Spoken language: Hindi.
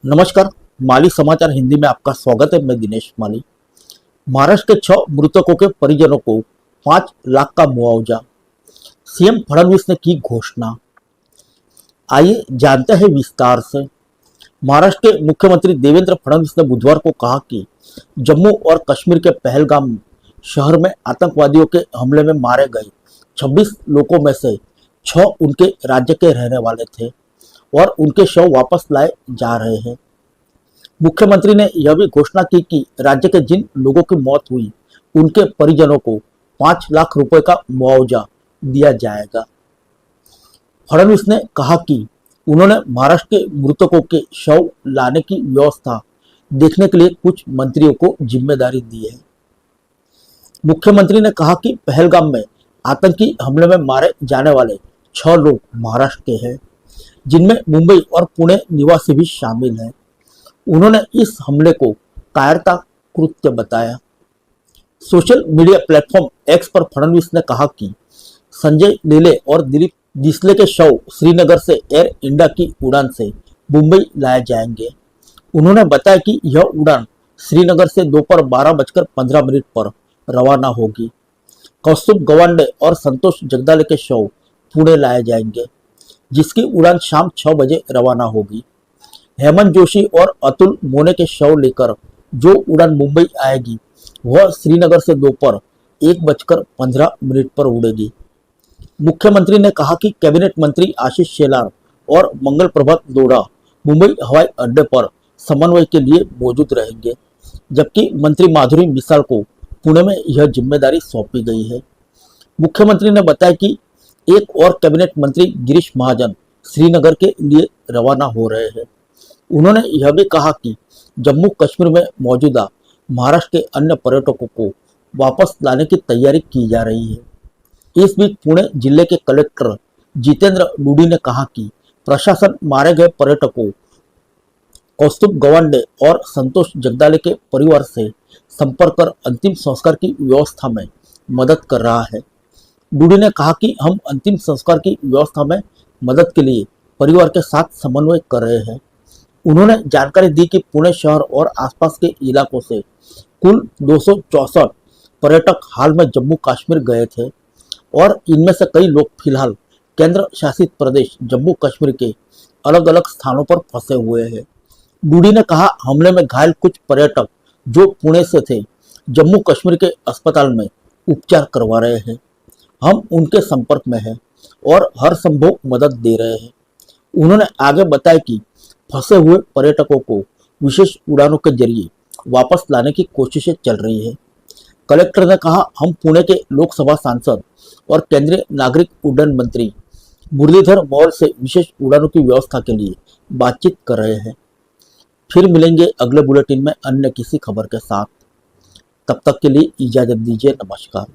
नमस्कार। माली समाचार हिंदी में आपका स्वागत है। मैं दिनेश माली। महाराष्ट्र के 6 मृतकों के परिजनों को 5 लाख का मुआवजा, सीएम फडणवीस ने की घोषणा। आइए जानते हैं विस्तार से। महाराष्ट्र के मुख्यमंत्री देवेंद्र फडणवीस ने बुधवार को कहा कि जम्मू और कश्मीर के पहलगाम शहर में आतंकवादियों के हमले में मारे गए 26 लोगों में से 6 उनके राज्य के रहने वाले थे और उनके शव वापस लाए जा रहे हैं। मुख्यमंत्री ने यह भी घोषणा की कि राज्य के जिन लोगों की मौत हुई उनके परिजनों को 5 लाख रुपए का मुआवजा दिया जाएगा। फडणवीस ने कहा कि उन्होंने महाराष्ट्र के मृतकों के शव लाने की व्यवस्था देखने के लिए कुछ मंत्रियों को जिम्मेदारी दी है। मुख्यमंत्री ने कहा कि पहलगाम में आतंकी हमले में मारे जाने वाले 6 लोग महाराष्ट्र के हैं, जिनमें मुंबई और पुणे निवासी भी शामिल हैं। उन्होंने इस हमले को कायरता कृत्य बताया। सोशल मीडिया प्लेटफॉर्म एक्स पर फडणवीस ने कहा कि संजय लीले और दिलीप डिसले के शव श्रीनगर से एयर इंडिया की उड़ान से मुंबई लाए जाएंगे। उन्होंने बताया कि यह उड़ान श्रीनगर से दोपहर 12:15 पर रवाना होगी। कौस्तुभ गवांडे और संतोष जगदाले के शव पुणे लाए जाएंगे, जिसकी उड़ान शाम 6 बजे रवाना होगी। हेमंत जोशी और अतुल मोने के शव लेकर जो उड़ान मुंबई आएगी वह श्रीनगर से दोपहर 1:15 पर उड़ेगी। मुख्यमंत्री ने कहा कि कैबिनेट मंत्री आशीष शेलार और मंगल प्रभात लोढ़ा मुंबई हवाई अड्डे पर समन्वय के लिए मौजूद रहेंगे, जबकि मंत्री माधुरी मिसाल को पुणे में यह जिम्मेदारी सौंपी गई है। मुख्यमंत्री ने बताया कि एक और कैबिनेट मंत्री गिरीश महाजन श्रीनगर के लिए रवाना हो रहे हैं। उन्होंने यह भी कहा कि जम्मू कश्मीर में मौजूदा महाराष्ट्र के अन्य पर्यटकों को वापस लाने की तैयारी की जा रही है। इस बीच पुणे जिले के कलेक्टर जितेंद्र लूडी ने कहा कि प्रशासन मारे गए पर्यटकों कौस्तुभ गवांडे और संतोष जगदाले के परिवार से संपर्क कर अंतिम संस्कार की व्यवस्था में मदद कर रहा है। लूडी ने कहा कि हम अंतिम संस्कार की व्यवस्था में मदद के लिए परिवार के साथ समन्वय कर रहे हैं। उन्होंने जानकारी दी कि पुणे शहर और आसपास के इलाकों से कुल 264 पर्यटक हाल में जम्मू कश्मीर गए थे और इनमें से कई लोग फिलहाल केंद्र शासित प्रदेश जम्मू कश्मीर के अलग अलग स्थानों पर फंसे हुए हैं। लूडी ने कहा, हमले में घायल कुछ पर्यटक जो पुणे से थे जम्मू कश्मीर के अस्पताल में उपचार करवा रहे हैं। हम उनके संपर्क में हैं और हर संभव मदद दे रहे हैं। उन्होंने आगे बताया कि फंसे हुए पर्यटकों को विशेष उड़ानों के जरिए वापस लाने की कोशिशें चल रही है। कलेक्टर ने कहा, हम पुणे के लोकसभा सांसद और केंद्रीय नागरिक उड्डयन मंत्री मुरलीधर मोहोल से विशेष उड़ानों की व्यवस्था के लिए बातचीत कर रहे हैं। फिर मिलेंगे अगले बुलेटिन में अन्य किसी खबर के साथ। तब तक के लिए इजाजत दीजिए। नमस्कार।